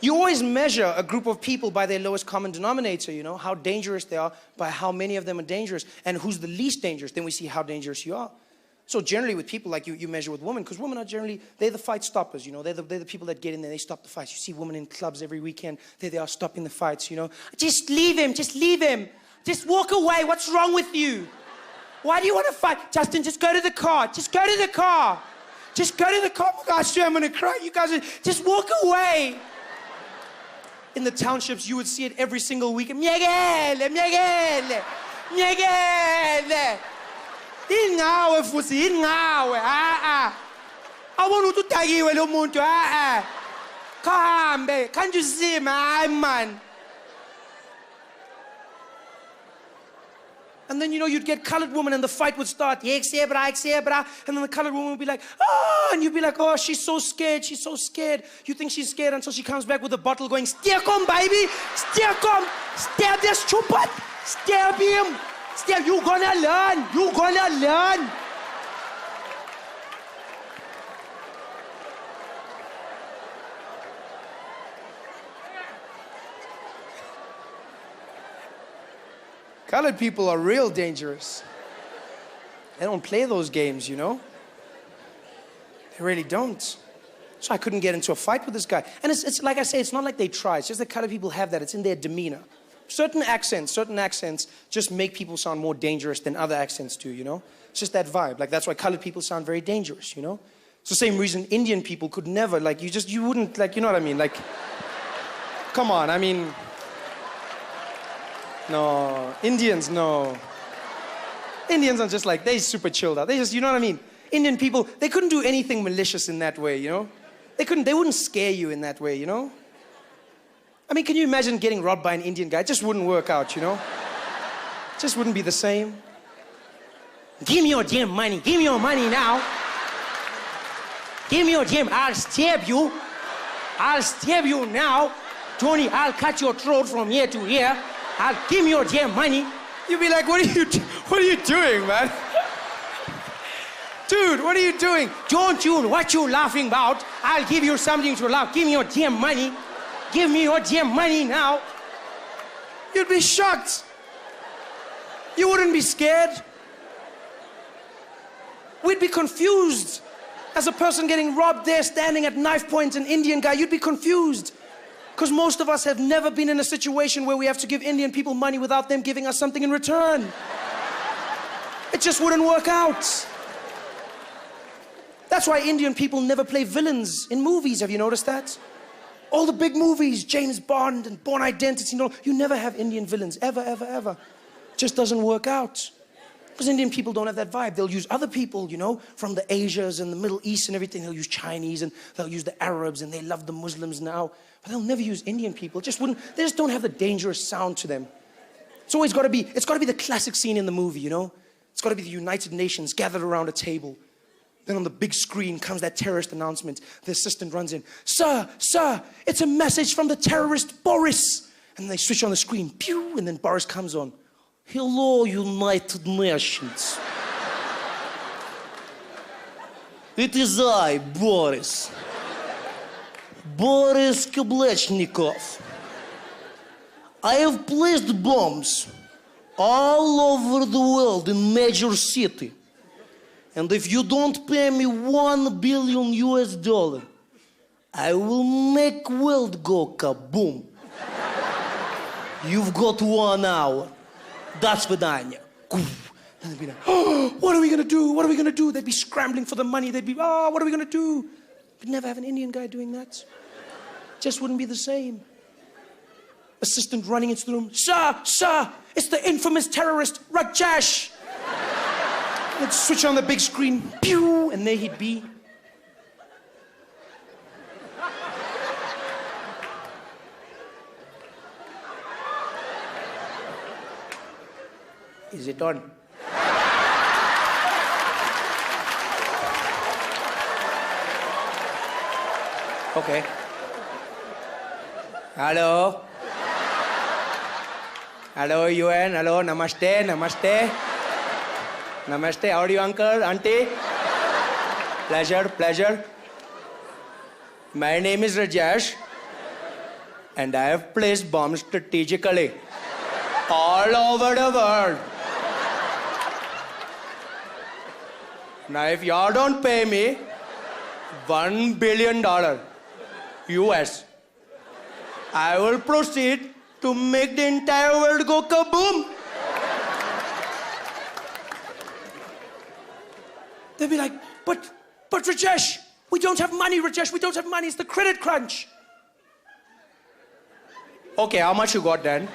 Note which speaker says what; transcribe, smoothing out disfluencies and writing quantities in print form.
Speaker 1: You always measure a group of people by their lowest common denominator, you know, how dangerous they are, by how many of them are dangerous, and who's the least dangerous, then we see how dangerous you are. So generally with people, like you measure with women, because women are generally, they're the fight stoppers, you know, they're the people that get in there, they stop the fights. You see women in clubs every weekend, there they are stopping the fights, you know. Just leave him, just leave him. Just walk away, what's wrong with you? Why do you want to fight? Justin, just go to the car, just go to the car. Just go to the car, oh gosh, I'm gonna cry, you guys, just walk away. In the townships, you would see it every single weekend. Mnyegele, mnyegele, mnyegele. Ingawe futhi, ingawe, Awona ukuthi utakiwe lo muntu, Khambe, can't you see, man? And then, you know, you'd get colored woman and the fight would start. And then the colored woman would be like, oh, and you'd be like, oh, she's so scared, she's so scared. You think she's scared until she comes back with a bottle going, Steerkom, baby, Steerkom, stab this stupid, stab him, stab, you gonna learn, you gonna learn. Colored people are real dangerous. They don't play those games, you know? They really don't. So I couldn't get into a fight with this guy. And it's like I say, it's not like they try. It's just that colored people have that. It's in their demeanor. Certain accents just make people sound more dangerous than other accents do, you know? It's just that vibe. Like, that's why colored people sound very dangerous, you know? It's the same reason Indian people could never, like, you wouldn't, like, you know what I mean? Like, come on, I mean... No, Indians, no. Indians are just like, they're super chilled out. They just, you know what I mean? Indian people, they couldn't do anything malicious in that way, you know? They wouldn't scare you in that way, you know? I mean, can you imagine getting robbed by an Indian guy? It just wouldn't work out, you know? It just wouldn't be the same. Give me your damn money. Give me your money now. Give me your damn, I'll stab you. I'll stab you now. Tony, I'll cut your throat from here to here. I'll give me your damn money. You'd be like, what are you doing, man? Dude, what are you doing? Don't you, what you laughing about? I'll give you something to laugh. Give me your damn money. Give me your damn money now. You'd be shocked. You wouldn't be scared. We'd be confused. As a person getting robbed there, standing at knife point, an Indian guy, you'd be confused. Because most of us have never been in a situation where we have to give Indian people money without them giving us something in return. It just wouldn't work out. That's why Indian people never play villains in movies. Have you noticed that? All the big movies, James Bond and Bourne Identity, you never have Indian villains, ever, ever, ever. It just doesn't work out. Because Indian people don't have that vibe. They'll use other people, you know, from the Asias and the Middle East and everything. They'll use Chinese and they'll use the Arabs and they love the Muslims now. But they'll never use Indian people. They just don't have the dangerous sound to them. It's always got to be the classic scene in the movie, you know? It's got to be the United Nations gathered around a table. Then on the big screen comes that terrorist announcement. The assistant runs in. Sir, it's a message from the terrorist Boris. And they switch on the screen. Pew! And then Boris comes on. Hello, United Nations. It is I, Boris. Boris Kablechnikov. I have placed bombs all over the world in major city. And if you don't pay me $1 billion, I will make world go kaboom. You've got 1 hour. That's Vidania. And they'd be like, oh, what are we gonna do? What are we gonna do? They'd be scrambling for the money. They'd be, oh, what are we gonna do? We'd never have an Indian guy doing that. Just wouldn't be the same. Assistant running into the room. Sir, it's the infamous terrorist, Rajesh. They'd switch on the big screen. Pew! And there he'd be. Is it on? Okay. Hello? Hello, UN. Hello, namaste, namaste. Namaste, how are you, uncle, auntie? Pleasure. My name is Rajesh. and I have placed bombs strategically all over the world. Now, if y'all don't pay me $1 billion US, I will proceed to make the entire world go kaboom. They'll be like, but Rajesh, we don't have money, Rajesh, we don't have money, it's the credit crunch. Okay, how much you got then?